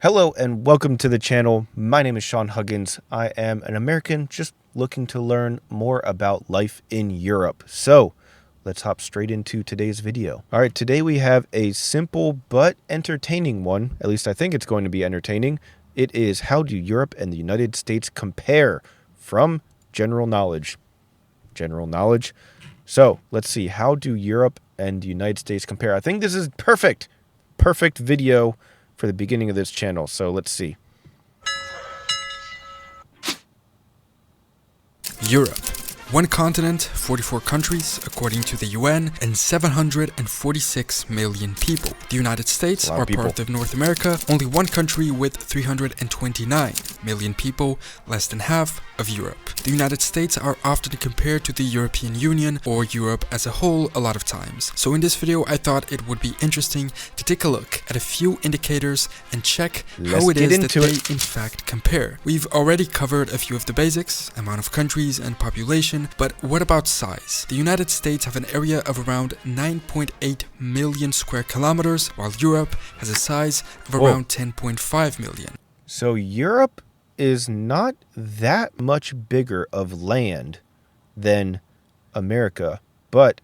Hello and welcome to the channel. My name is Sean Huggins. I am an American just looking to learn more about life in Europe. So let's hop straight into today's video. All right, today we have a simple but entertaining one. At least I think it's going to be entertaining. It is how do Europe and the United States compare from general knowledge. General knowledge. So let's see, how do Europe and the United States compare? I think this is perfect video for the beginning of this channel. So let's see. Europe. One continent, 44 countries, according to the UN, and 746 million people. The United States are part of North America, only one country with 329 million people, less than half of Europe. The United States are often compared to the European Union or Europe as a whole a lot of times. So in this video I thought it would be interesting to take a look at a few indicators and check how it is that they in fact compare. We've already covered a few of the basics, amount of countries and population, but what about size? The United States have an area of around 9.8 million square kilometers, while Europe has a size of around 10.5 million. So Europe is not that much bigger of land than America, but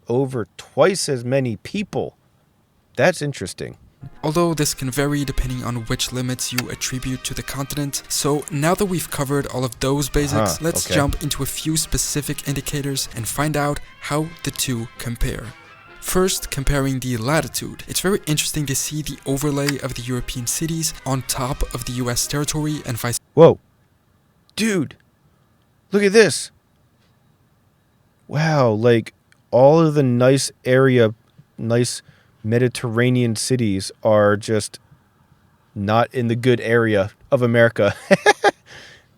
over twice as many people. That's interesting. Although this can vary depending on which limits you attribute to the continent. So now that we've covered all of those basics, let's jump into a few specific indicators and find out how the two compare. First, comparing the latitude. It's very interesting to see the overlay of the European cities on top of the US territory and vice versa. Whoa. Dude, look at this. Wow, like all of the nice Mediterranean cities are just not in the good area of America.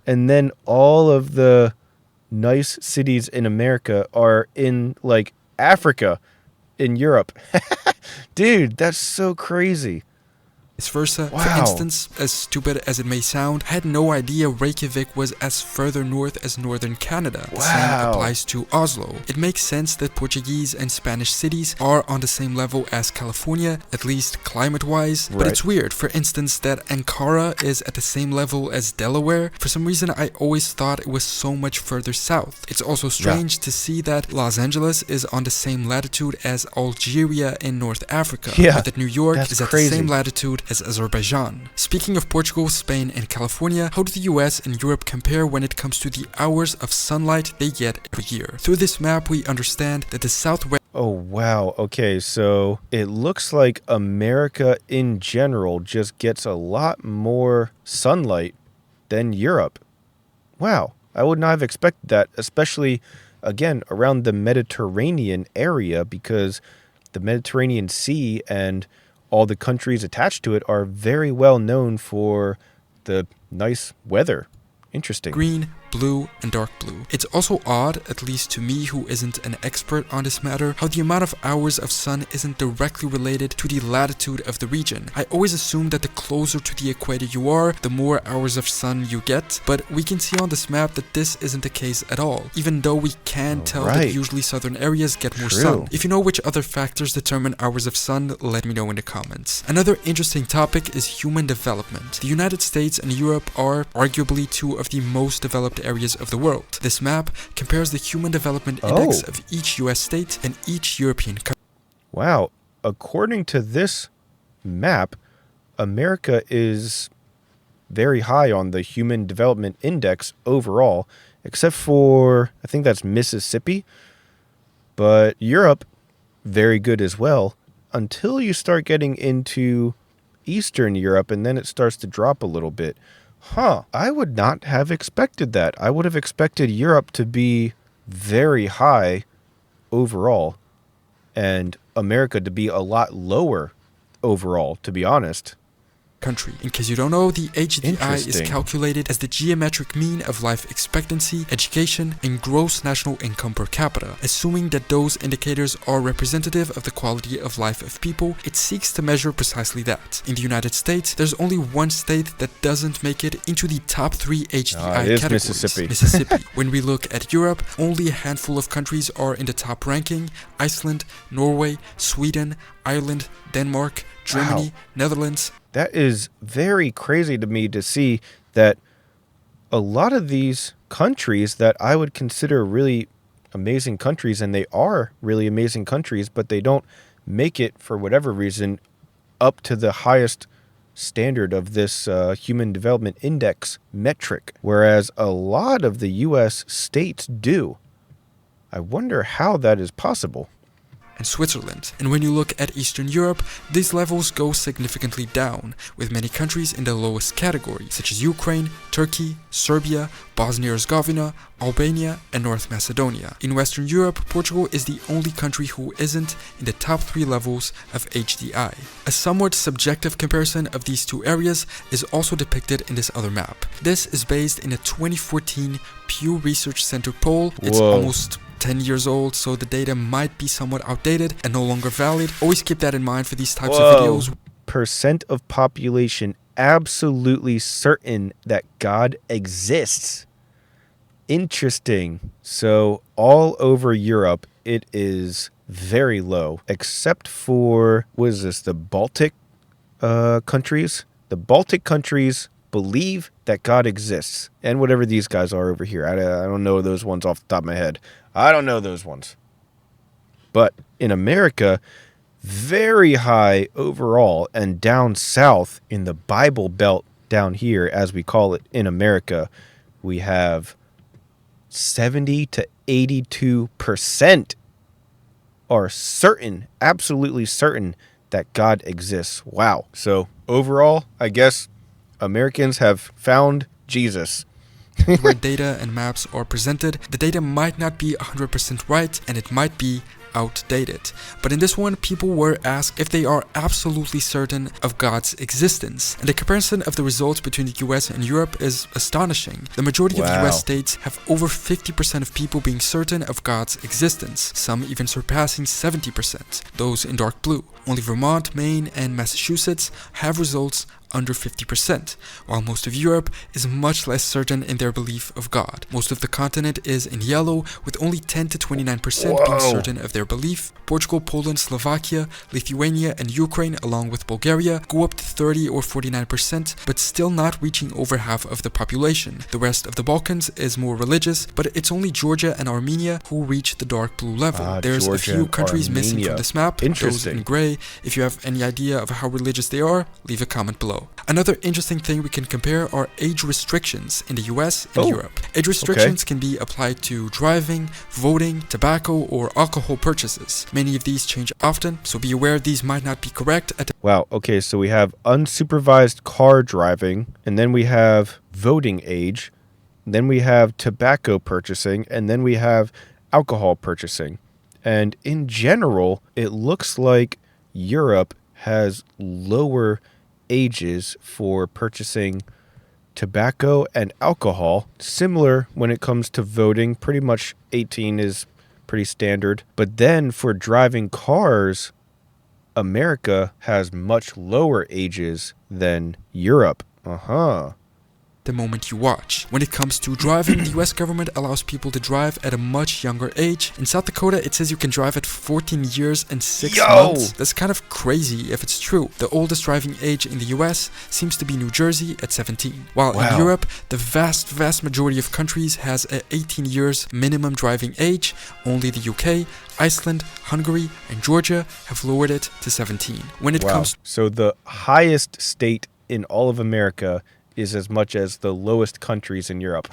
And then all of the nice cities in America are in like Africa, in Europe. Dude, that's so crazy. Vice versa. Wow. For instance, as stupid as it may sound, I had no idea Reykjavik was as further north as northern Canada. The same applies to Oslo. It makes sense that Portuguese and Spanish cities are on the same level as California, at least climate-wise, but it's weird, for instance, that Ankara is at the same level as Delaware. For some reason, I always thought it was so much further south. It's also strange to see that Los Angeles is on the same latitude as Algeria in North Africa, but that New York is at the same latitude as Azerbaijan. Speaking of Portugal, Spain, and California, how do the US and Europe compare when it comes to the hours of sunlight they get every year? Through this map, we understand that the southwest... Oh, wow. Okay, so it looks like America in general just gets a lot more sunlight than Europe. Wow, I would not have expected that, especially, again, around the Mediterranean area, because the Mediterranean Sea and all the countries attached to it are very well known for the nice weather. Interesting. Green, blue, and dark blue. It's also odd, at least to me who isn't an expert on this matter, how the amount of hours of sun isn't directly related to the latitude of the region. I always assumed that the closer to the equator you are, the more hours of sun you get, but we can see on this map that this isn't the case at all, even though we can tell that usually southern areas get more sun. If you know which other factors determine hours of sun, let me know in the comments. Another interesting topic is human development. The United States and Europe are arguably two of the most developed areas of the world. This map compares the Human Development Index of each US state and each European country. Wow. According to this map, America is very high on the Human Development Index overall, except for, I think that's Mississippi. But Europe, very good as well, until you start getting into Eastern Europe, and then it starts to drop a little bit. Huh, I would not have expected that. I would have expected Europe to be very high overall and America to be a lot lower overall, to be honest. Country. In case you don't know, the HDI is calculated as the geometric mean of life expectancy, education, and gross national income per capita. Assuming that those indicators are representative of the quality of life of people, it seeks to measure precisely that. In the United States, there's only one state that doesn't make it into the top 3 HDI categories. Mississippi. When we look at Europe, only a handful of countries are in the top ranking: Iceland, Norway, Sweden, Ireland, Denmark, Germany, Netherlands. That is very crazy to me to see that a lot of these countries that I would consider really amazing countries, and they are really amazing countries, but they don't make it for whatever reason up to the highest standard of this Human Development Index metric, whereas a lot of the U.S. states do. I wonder how that is possible. And Switzerland. And when you look at Eastern Europe, these levels go significantly down, with many countries in the lowest category, such as Ukraine, Turkey, Serbia, Bosnia-Herzegovina, Albania, and North Macedonia. In Western Europe, Portugal is the only country who isn't in the top 3 levels of HDI. A somewhat subjective comparison of these two areas is also depicted in this other map. This is based in a 2014 Pew Research Center poll. It's almost 10 years old, so the data might be somewhat outdated and no longer valid. Always keep that in mind for these types of videos. Percent of population absolutely certain that God exists. Interesting. So all over Europe, it is very low, except for, what is this, the Baltic countries? The Baltic countries believe that God exists, and whatever these guys are over here. I don't know those ones off the top of my head. I don't know those ones. But in America, very high overall, and down south in the Bible Belt down here, as we call it in America, we have 70 to 82% are certain, absolutely certain that God exists. Wow. So overall, I guess Americans have found Jesus. Where data and maps are presented, the data might not be 100% right, and it might be outdated. But in this one, people were asked if they are absolutely certain of God's existence. And the comparison of the results between the US and Europe is astonishing. The majority of the US states have over 50% of people being certain of God's existence, some even surpassing 70%, those in dark blue. Only Vermont, Maine, and Massachusetts have results under 50%, while most of Europe is much less certain in their belief of God. Most of the continent is in yellow, with only 10 to 29% being certain of their belief. Portugal, Poland, Slovakia, Lithuania, and Ukraine, along with Bulgaria, go up to 30 or 49%, but still not reaching over half of the population. The rest of the Balkans is more religious, but it's only Georgia and Armenia who reach the dark blue level. There's Georgia, a few countries missing from this map, those in gray. If you have any idea of how religious they are, leave a comment below. Another interesting thing we can compare are age restrictions in the US and Europe. Age restrictions can be applied to driving, voting, tobacco, or alcohol purchases. Many of these change often, so be aware these might not be correct. Wow, okay, so we have unsupervised car driving, and then we have voting age, then we have tobacco purchasing, and then we have alcohol purchasing. And in general, it looks like Europe has lower ages for purchasing tobacco and alcohol. Similar when it comes to voting, pretty much 18 is pretty standard. But then for driving cars, America has much lower ages than Europe. The moment you watch. When it comes to driving, the US government allows people to drive at a much younger age. In South Dakota, it says you can drive at 14 years and 6 months. That's kind of crazy if it's true. The oldest driving age in the US seems to be New Jersey at 17. While in Europe, the vast majority of countries has a 18 years minimum driving age. Only the UK, Iceland, Hungary, and Georgia have lowered it to 17. When it comes, so the highest state in all of America is as much as the lowest countries in Europe.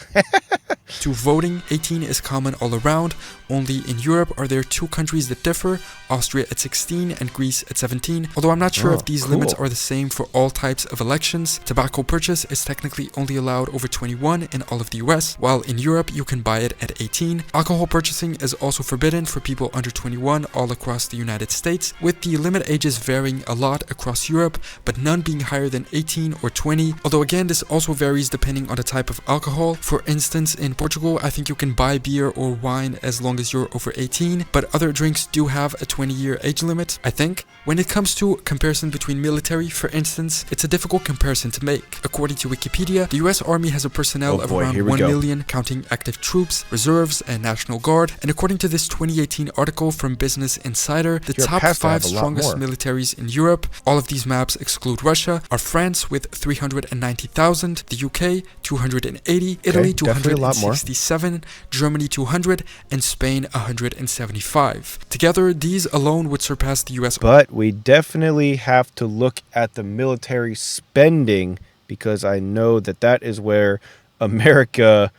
To voting, 18 is common all around. Only in Europe are there 2 countries that differ, Austria at 16 and Greece at 17. Although I'm not sure if these limits are the same for all types of elections. Tobacco purchase is technically only allowed over 21 in all of the US, while in Europe you can buy it at 18. Alcohol purchasing is also forbidden for people under 21 all across the United States, with the limit ages varying a lot across Europe, but none being higher than 18 or 20. Although again, this also varies depending on the type of alcohol. For instance, in Portugal, I think you can buy beer or wine as long as you're over 18, but other drinks do have a 20-year age limit, I think. When it comes to comparison between military, for instance, it's a difficult comparison to make. According to Wikipedia, the US Army has a personnel of around 1 million, counting active troops, reserves, and National Guard. And according to this 2018 article from Business Insider, the top 5 strongest militaries in Europe, all of these maps exclude Russia, are France with 390,000, the UK 280, Italy 267, Germany 200, and Spain 175. Together, these alone would surpass the US. But we definitely have to look at the military spending, because I know that that is where America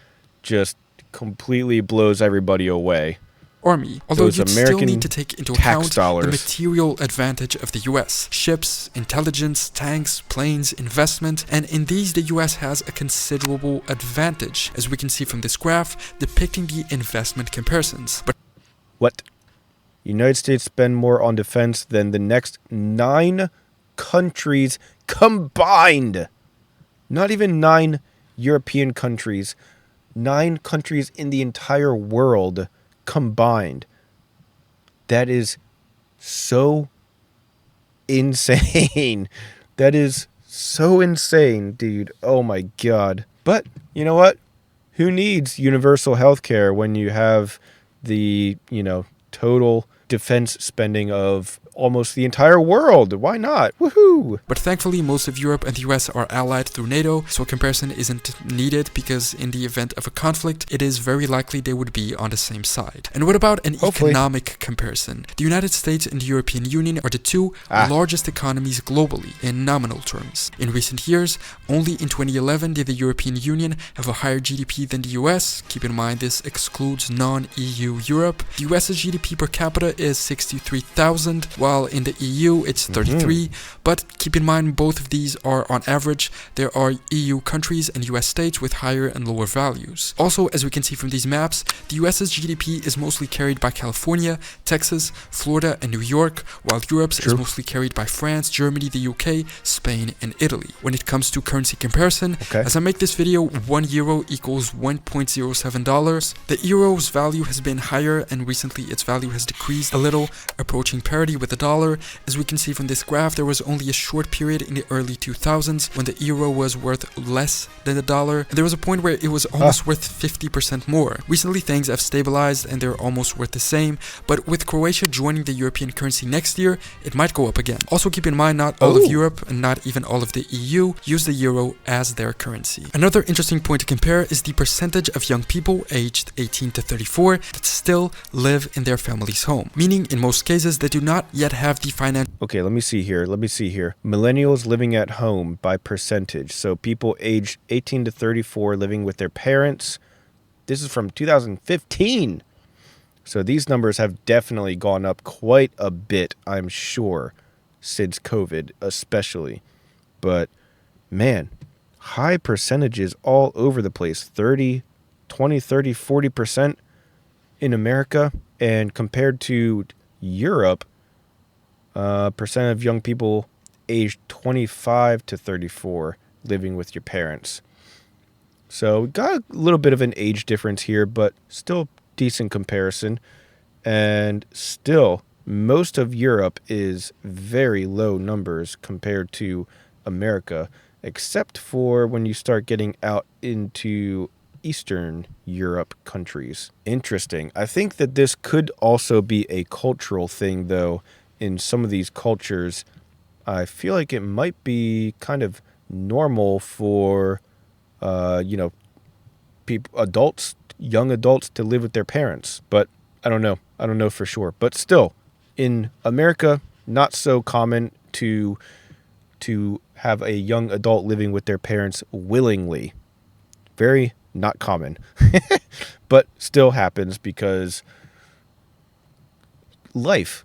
just completely blows everybody away. Army, although you still need to take into account the material advantage of the US. Ships, intelligence, tanks, planes, investment, and in these the US has a considerable advantage, as we can see from this graph depicting the investment comparisons. But what? United States spend more on defense than the next 9 countries combined. Not even 9 European countries. 9 countries in the entire world combined. That is so insane. That is so insane, dude. Oh my God. But you know what? Who needs universal health care when you have the, total defense spending of almost the entire world? Why not? Woohoo! But thankfully, most of Europe and the US are allied through NATO, so a comparison isn't needed, because in the event of a conflict, it is very likely they would be on the same side. And what about an economic comparison? The United States and the European Union are the 2 largest economies globally in nominal terms. In recent years, only in 2011 did the European Union have a higher GDP than the US. Keep in mind this excludes non-EU Europe. The US's GDP per capita is 63,000, while in the EU it's 33, but keep in mind both of these are on average. There are EU countries and US states with higher and lower values. Also, as we can see from these maps, the US's GDP is mostly carried by California, Texas, Florida, and New York, while Europe's is mostly carried by France, Germany, the UK, Spain, and Italy. When it comes to currency comparison, as I make this video, 1 euro equals $1.07. The euro's value has been higher, and recently its value has decreased a little, approaching parity with the dollar. As we can see from this graph, there was only a short period in the early 2000s when the euro was worth less than the dollar, and there was a point where it was almost worth 50% more. Recently things have stabilized and they're almost worth the same, but with Croatia joining the European currency next year, it might go up again. Also keep in mind, not all of Europe and not even all of the EU use the euro as their currency. Another interesting point to compare is the percentage of young people aged 18 to 34 that still live in their family's home, meaning in most cases they do not yet have the financial... Okay, let me see here. Millennials living at home by percentage. So people aged 18 to 34 living with their parents. This is from 2015. So these numbers have definitely gone up quite a bit, I'm sure, since COVID especially. But man, high percentages all over the place. 30, 20, 30, 40% in America. And compared to Europe, percent of young people aged 25 to 34 living with your parents. So got a little bit of an age difference here, but still decent comparison. And still, most of Europe is very low numbers compared to America, except for when you start getting out into Eastern Europe countries. Interesting. I think that this could also be a cultural thing, though. In some of these cultures, I feel like it might be kind of normal for, young adults to live with their parents. But I don't know. I don't know for sure. But still, in America, not so common to have a young adult living with their parents willingly. Very not common. But still happens because life.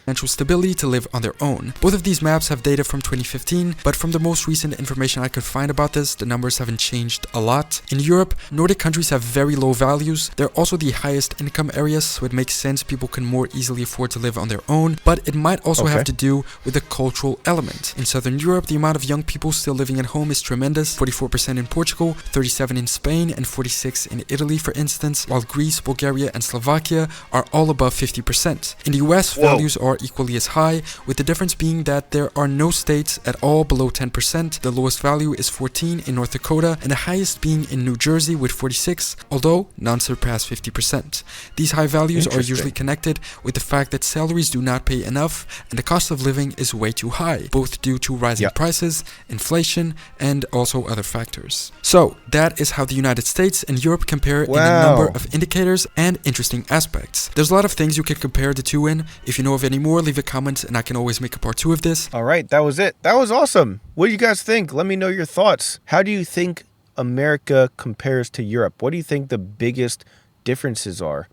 Financial stability to live on their own. Both of these maps have data from 2015, but from the most recent information I could find about this, the numbers haven't changed a lot. In Europe, Nordic countries have very low values. They're also the highest income areas, so it makes sense people can more easily afford to live on their own, but it might also have to do with the cultural element. In Southern Europe, the amount of young people still living at home is tremendous, 44% in Portugal, 37% in Spain, and 46% in Italy, for instance, while Greece, Bulgaria, and Slovakia are all above 50%. In the US, values are equally as high, with the difference being that there are no states at all below 10%. The lowest value is 14 in North Dakota, and the highest being in New Jersey with 46, although none surpass 50%. These high values are usually connected with the fact that salaries do not pay enough, and the cost of living is way too high, both due to rising prices, inflation, and also other factors. So, that is how the United States and Europe compare in a number of indicators and interesting aspects. There's a lot of things you can compare the two in. If you know of any more, leave a comment and I can always make a part 2 of this. All right, that was it. That was awesome. What do you guys think? Let me know your thoughts. How do you think America compares to Europe? What do you think the biggest differences are?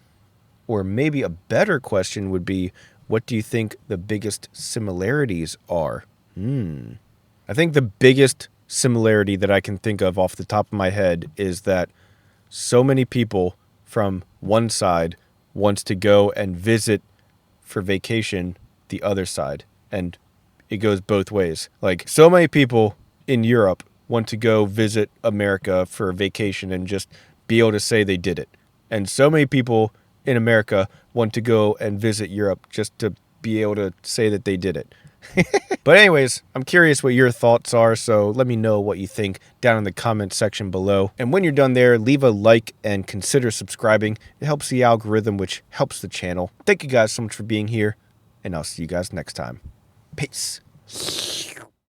Or maybe a better question would be, what do you think the biggest similarities are? I think the biggest similarity that I can think of off the top of my head is that so many people from one side wants to go and visit for vacation the other side, and it goes both ways. Like, so many people in Europe want to go visit America for vacation and just be able to say they did it, and so many people in America want to go and visit Europe just to be able to say that they did it. But anyways, I'm curious what your thoughts are, so let me know what you think down in the comment section below. And when you're done there, leave a like and consider subscribing. It helps the algorithm, which helps the channel. Thank you guys so much for being here, and I'll see you guys next time. Peace.